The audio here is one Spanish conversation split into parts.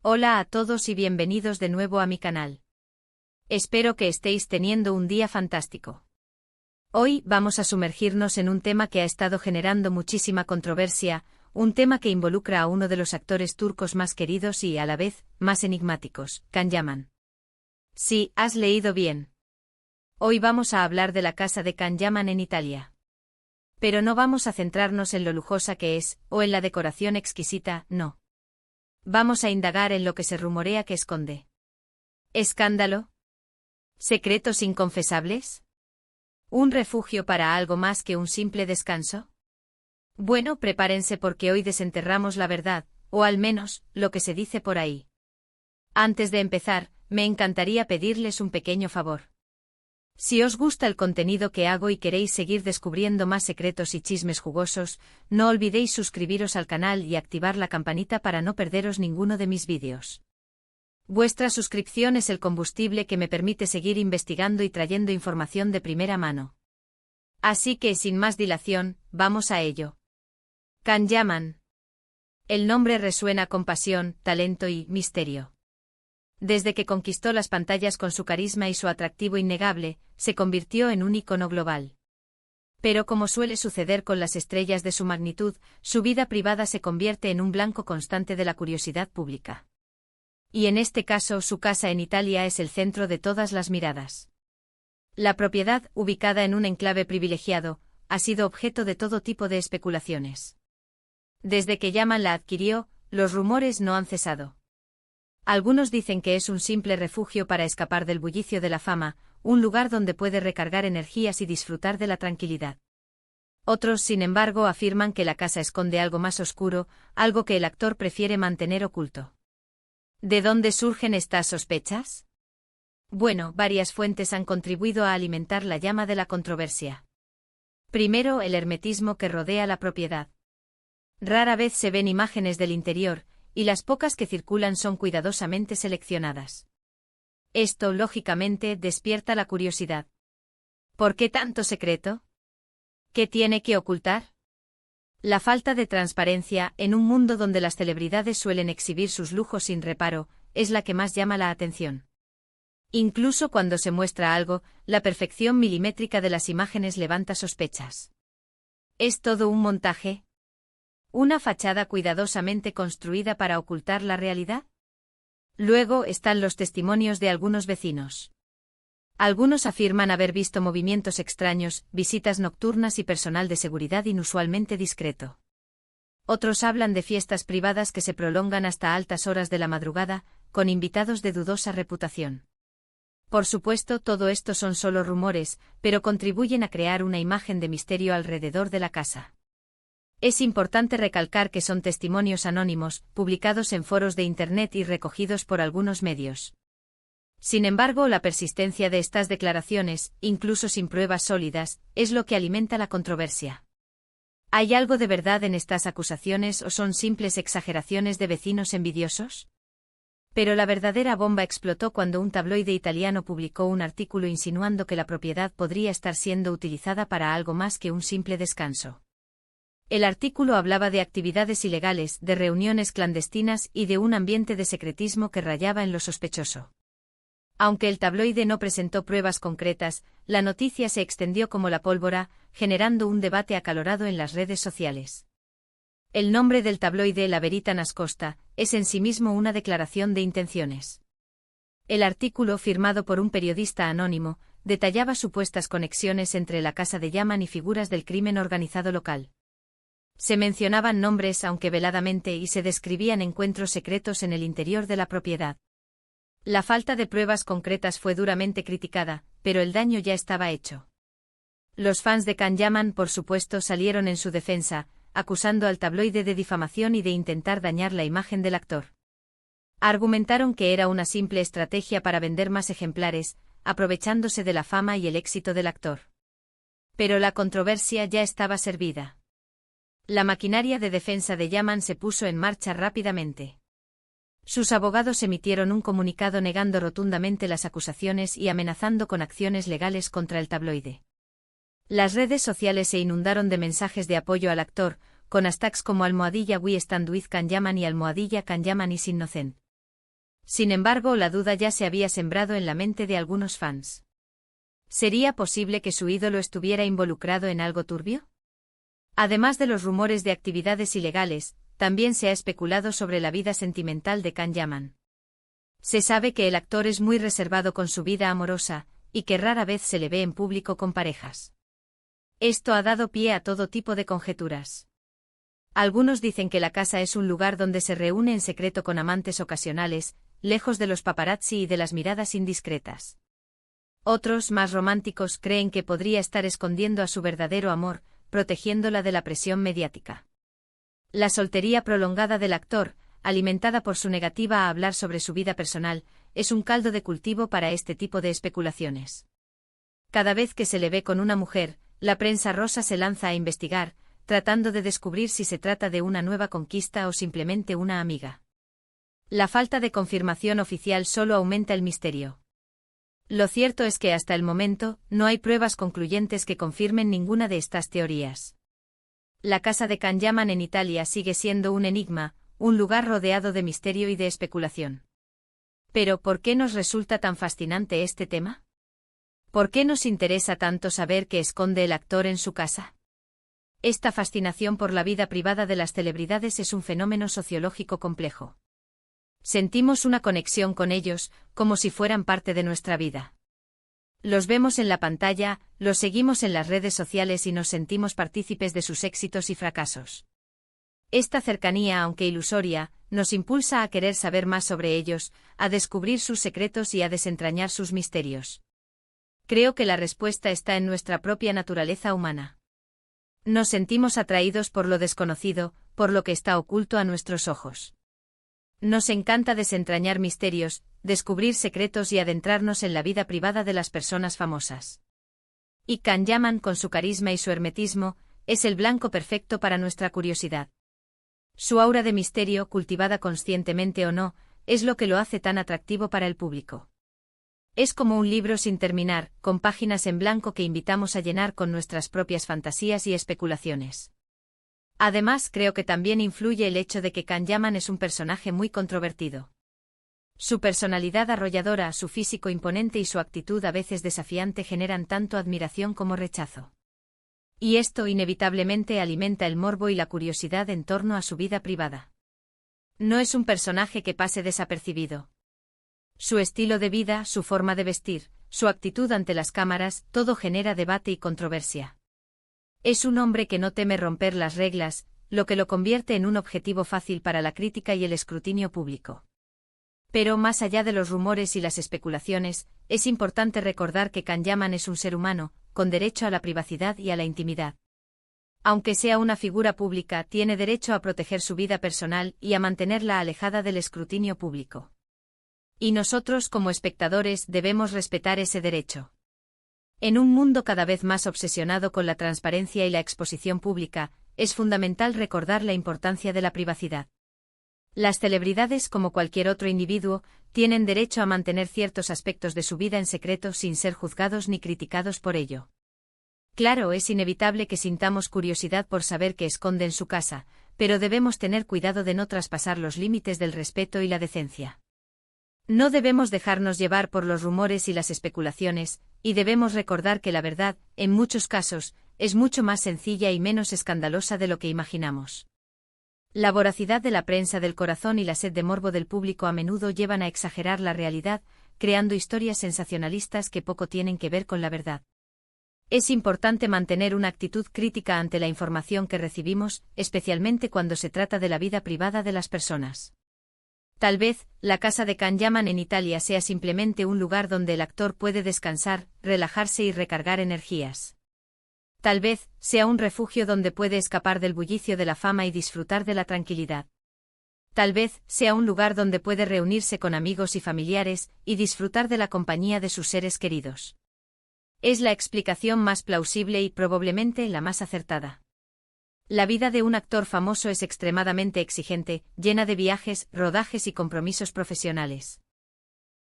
Hola a todos y bienvenidos de nuevo a mi canal. Espero que estéis teniendo un día fantástico. Hoy vamos a sumergirnos en un tema que ha estado generando muchísima controversia, un tema que involucra a uno de los actores turcos más queridos y, a la vez, más enigmáticos, Can Yaman. Sí, has leído bien. Hoy vamos a hablar de la casa de Can Yaman en Italia. Pero no vamos a centrarnos en lo lujosa que es, o en la decoración exquisita, no. Vamos a indagar en lo que se rumorea que esconde. ¿Escándalo? ¿Secretos inconfesables? ¿Un refugio para algo más que un simple descanso? Bueno, prepárense porque hoy desenterramos la verdad, o al menos, lo que se dice por ahí. Antes de empezar, me encantaría pedirles un pequeño favor. Si os gusta el contenido que hago y queréis seguir descubriendo más secretos y chismes jugosos, no olvidéis suscribiros al canal y activar la campanita para no perderos ninguno de mis vídeos. Vuestra suscripción es el combustible que me permite seguir investigando y trayendo información de primera mano. Así que, sin más dilación, vamos a ello. Can Yaman. El nombre resuena con pasión, talento y misterio. Desde que conquistó las pantallas con su carisma y su atractivo innegable, se convirtió en un ícono global. Pero como suele suceder con las estrellas de su magnitud, su vida privada se convierte en un blanco constante de la curiosidad pública. Y en este caso, su casa en Italia es el centro de todas las miradas. La propiedad, ubicada en un enclave privilegiado, ha sido objeto de todo tipo de especulaciones. Desde que Yaman la adquirió, los rumores no han cesado. Algunos dicen que es un simple refugio para escapar del bullicio de la fama, un lugar donde puede recargar energías y disfrutar de la tranquilidad. Otros, sin embargo, afirman que la casa esconde algo más oscuro, algo que el actor prefiere mantener oculto. ¿De dónde surgen estas sospechas? Bueno, varias fuentes han contribuido a alimentar la llama de la controversia. Primero, el hermetismo que rodea la propiedad. Rara vez se ven imágenes del interior, y las pocas que circulan son cuidadosamente seleccionadas. Esto, lógicamente, despierta la curiosidad. ¿Por qué tanto secreto? ¿Qué tiene que ocultar? La falta de transparencia, en un mundo donde las celebridades suelen exhibir sus lujos sin reparo, es la que más llama la atención. Incluso cuando se muestra algo, la perfección milimétrica de las imágenes levanta sospechas. ¿Es todo un montaje? ¿Una fachada cuidadosamente construida para ocultar la realidad? Luego están los testimonios de algunos vecinos. Algunos afirman haber visto movimientos extraños, visitas nocturnas y personal de seguridad inusualmente discreto. Otros hablan de fiestas privadas que se prolongan hasta altas horas de la madrugada, con invitados de dudosa reputación. Por supuesto, todo esto son solo rumores, pero contribuyen a crear una imagen de misterio alrededor de la casa. Es importante recalcar que son testimonios anónimos, publicados en foros de Internet y recogidos por algunos medios. Sin embargo, la persistencia de estas declaraciones, incluso sin pruebas sólidas, es lo que alimenta la controversia. ¿Hay algo de verdad en estas acusaciones o son simples exageraciones de vecinos envidiosos? Pero la verdadera bomba explotó cuando un tabloide italiano publicó un artículo insinuando que la propiedad podría estar siendo utilizada para algo más que un simple descanso. El artículo hablaba de actividades ilegales, de reuniones clandestinas y de un ambiente de secretismo que rayaba en lo sospechoso. Aunque el tabloide no presentó pruebas concretas, la noticia se extendió como la pólvora, generando un debate acalorado en las redes sociales. El nombre del tabloide, La Verità Nascosta, es en sí mismo una declaración de intenciones. El artículo, firmado por un periodista anónimo, detallaba supuestas conexiones entre la casa de Yaman y figuras del crimen organizado local. Se mencionaban nombres aunque veladamente y se describían encuentros secretos en el interior de la propiedad. La falta de pruebas concretas fue duramente criticada, pero el daño ya estaba hecho. Los fans de Can Yaman, por supuesto, salieron en su defensa, acusando al tabloide de difamación y de intentar dañar la imagen del actor. Argumentaron que era una simple estrategia para vender más ejemplares, aprovechándose de la fama y el éxito del actor. Pero la controversia ya estaba servida. La maquinaria de defensa de Yaman se puso en marcha rápidamente. Sus abogados emitieron un comunicado negando rotundamente las acusaciones y amenazando con acciones legales contra el tabloide. Las redes sociales se inundaron de mensajes de apoyo al actor, con hashtags como #We Stand With Can Yaman y #Can Yaman is Innocent. Sin embargo, la duda ya se había sembrado en la mente de algunos fans. ¿Sería posible que su ídolo estuviera involucrado en algo turbio? Además de los rumores de actividades ilegales, también se ha especulado sobre la vida sentimental de Can Yaman. Se sabe que el actor es muy reservado con su vida amorosa, y que rara vez se le ve en público con parejas. Esto ha dado pie a todo tipo de conjeturas. Algunos dicen que la casa es un lugar donde se reúne en secreto con amantes ocasionales, lejos de los paparazzi y de las miradas indiscretas. Otros, más románticos, creen que podría estar escondiendo a su verdadero amor, protegiéndola de la presión mediática. La soltería prolongada del actor, alimentada por su negativa a hablar sobre su vida personal, es un caldo de cultivo para este tipo de especulaciones. Cada vez que se le ve con una mujer, la prensa rosa se lanza a investigar, tratando de descubrir si se trata de una nueva conquista o simplemente una amiga. La falta de confirmación oficial solo aumenta el misterio. Lo cierto es que hasta el momento, no hay pruebas concluyentes que confirmen ninguna de estas teorías. La casa de Can Yaman en Italia sigue siendo un enigma, un lugar rodeado de misterio y de especulación. Pero, ¿por qué nos resulta tan fascinante este tema? ¿Por qué nos interesa tanto saber qué esconde el actor en su casa? Esta fascinación por la vida privada de las celebridades es un fenómeno sociológico complejo. Sentimos una conexión con ellos, como si fueran parte de nuestra vida. Los vemos en la pantalla, los seguimos en las redes sociales y nos sentimos partícipes de sus éxitos y fracasos. Esta cercanía, aunque ilusoria, nos impulsa a querer saber más sobre ellos, a descubrir sus secretos y a desentrañar sus misterios. Creo que la respuesta está en nuestra propia naturaleza humana. Nos sentimos atraídos por lo desconocido, por lo que está oculto a nuestros ojos. Nos encanta desentrañar misterios, descubrir secretos y adentrarnos en la vida privada de las personas famosas. Y Can Yaman, con su carisma y su hermetismo, es el blanco perfecto para nuestra curiosidad. Su aura de misterio, cultivada conscientemente o no, es lo que lo hace tan atractivo para el público. Es como un libro sin terminar, con páginas en blanco que invitamos a llenar con nuestras propias fantasías y especulaciones. Además, creo que también influye el hecho de que Can Yaman es un personaje muy controvertido. Su personalidad arrolladora, su físico imponente y su actitud a veces desafiante generan tanto admiración como rechazo. Y esto inevitablemente alimenta el morbo y la curiosidad en torno a su vida privada. No es un personaje que pase desapercibido. Su estilo de vida, su forma de vestir, su actitud ante las cámaras, todo genera debate y controversia. Es un hombre que no teme romper las reglas, lo que lo convierte en un objetivo fácil para la crítica y el escrutinio público. Pero más allá de los rumores y las especulaciones, es importante recordar que Can Yaman es un ser humano, con derecho a la privacidad y a la intimidad. Aunque sea una figura pública, tiene derecho a proteger su vida personal y a mantenerla alejada del escrutinio público. Y nosotros, como espectadores, debemos respetar ese derecho. En un mundo cada vez más obsesionado con la transparencia y la exposición pública, es fundamental recordar la importancia de la privacidad. Las celebridades, como cualquier otro individuo, tienen derecho a mantener ciertos aspectos de su vida en secreto sin ser juzgados ni criticados por ello. Claro, es inevitable que sintamos curiosidad por saber qué esconde en su casa, pero debemos tener cuidado de no traspasar los límites del respeto y la decencia. No debemos dejarnos llevar por los rumores y las especulaciones, y debemos recordar que la verdad, en muchos casos, es mucho más sencilla y menos escandalosa de lo que imaginamos. La voracidad de la prensa del corazón y la sed de morbo del público a menudo llevan a exagerar la realidad, creando historias sensacionalistas que poco tienen que ver con la verdad. Es importante mantener una actitud crítica ante la información que recibimos, especialmente cuando se trata de la vida privada de las personas. Tal vez, la casa de Can Yaman en Italia sea simplemente un lugar donde el actor puede descansar, relajarse y recargar energías. Tal vez, sea un refugio donde puede escapar del bullicio de la fama y disfrutar de la tranquilidad. Tal vez, sea un lugar donde puede reunirse con amigos y familiares, y disfrutar de la compañía de sus seres queridos. Es la explicación más plausible y probablemente la más acertada. La vida de un actor famoso es extremadamente exigente, llena de viajes, rodajes y compromisos profesionales.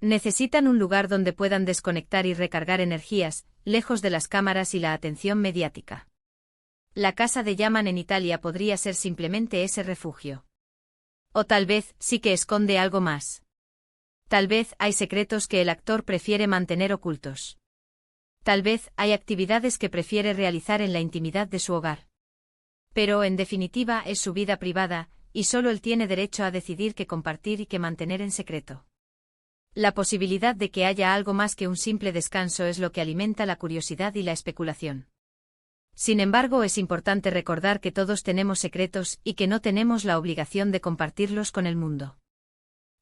Necesitan un lugar donde puedan desconectar y recargar energías, lejos de las cámaras y la atención mediática. La casa de Yaman en Italia podría ser simplemente ese refugio. O tal vez, sí que esconde algo más. Tal vez hay secretos que el actor prefiere mantener ocultos. Tal vez hay actividades que prefiere realizar en la intimidad de su hogar. Pero, en definitiva, es su vida privada, y solo él tiene derecho a decidir qué compartir y qué mantener en secreto. La posibilidad de que haya algo más que un simple descanso es lo que alimenta la curiosidad y la especulación. Sin embargo, es importante recordar que todos tenemos secretos y que no tenemos la obligación de compartirlos con el mundo.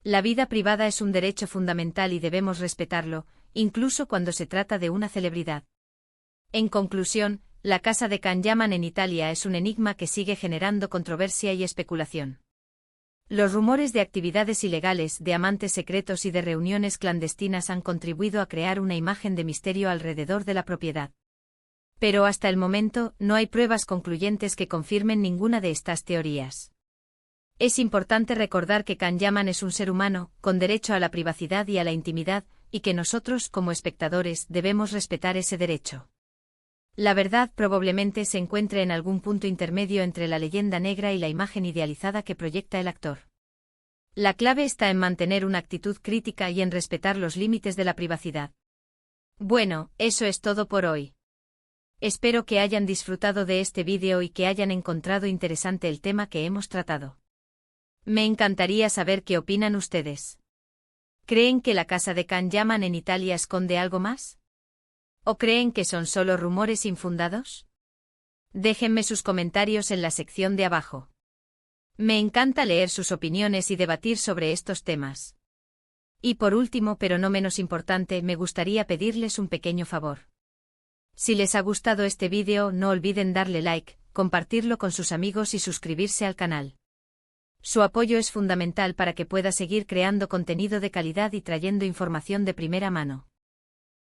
La vida privada es un derecho fundamental y debemos respetarlo, incluso cuando se trata de una celebridad. En conclusión, la casa de Can Yaman en Italia es un enigma que sigue generando controversia y especulación. Los rumores de actividades ilegales, de amantes secretos y de reuniones clandestinas han contribuido a crear una imagen de misterio alrededor de la propiedad. Pero hasta el momento, no hay pruebas concluyentes que confirmen ninguna de estas teorías. Es importante recordar que Can Yaman es un ser humano, con derecho a la privacidad y a la intimidad, y que nosotros, como espectadores, debemos respetar ese derecho. La verdad probablemente se encuentre en algún punto intermedio entre la leyenda negra y la imagen idealizada que proyecta el actor. La clave está en mantener una actitud crítica y en respetar los límites de la privacidad. Bueno, eso es todo por hoy. Espero que hayan disfrutado de este vídeo y que hayan encontrado interesante el tema que hemos tratado. Me encantaría saber qué opinan ustedes. ¿Creen que la casa de Can Yaman en Italia esconde algo más? ¿O creen que son solo rumores infundados? Déjenme sus comentarios en la sección de abajo. Me encanta leer sus opiniones y debatir sobre estos temas. Y por último, pero no menos importante, me gustaría pedirles un pequeño favor. Si les ha gustado este vídeo, no olviden darle like, compartirlo con sus amigos y suscribirse al canal. Su apoyo es fundamental para que pueda seguir creando contenido de calidad y trayendo información de primera mano.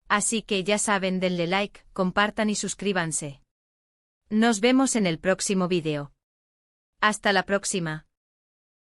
Así que ya saben, denle like, compartan y suscríbanse. Nos vemos en el próximo vídeo. Hasta la próxima.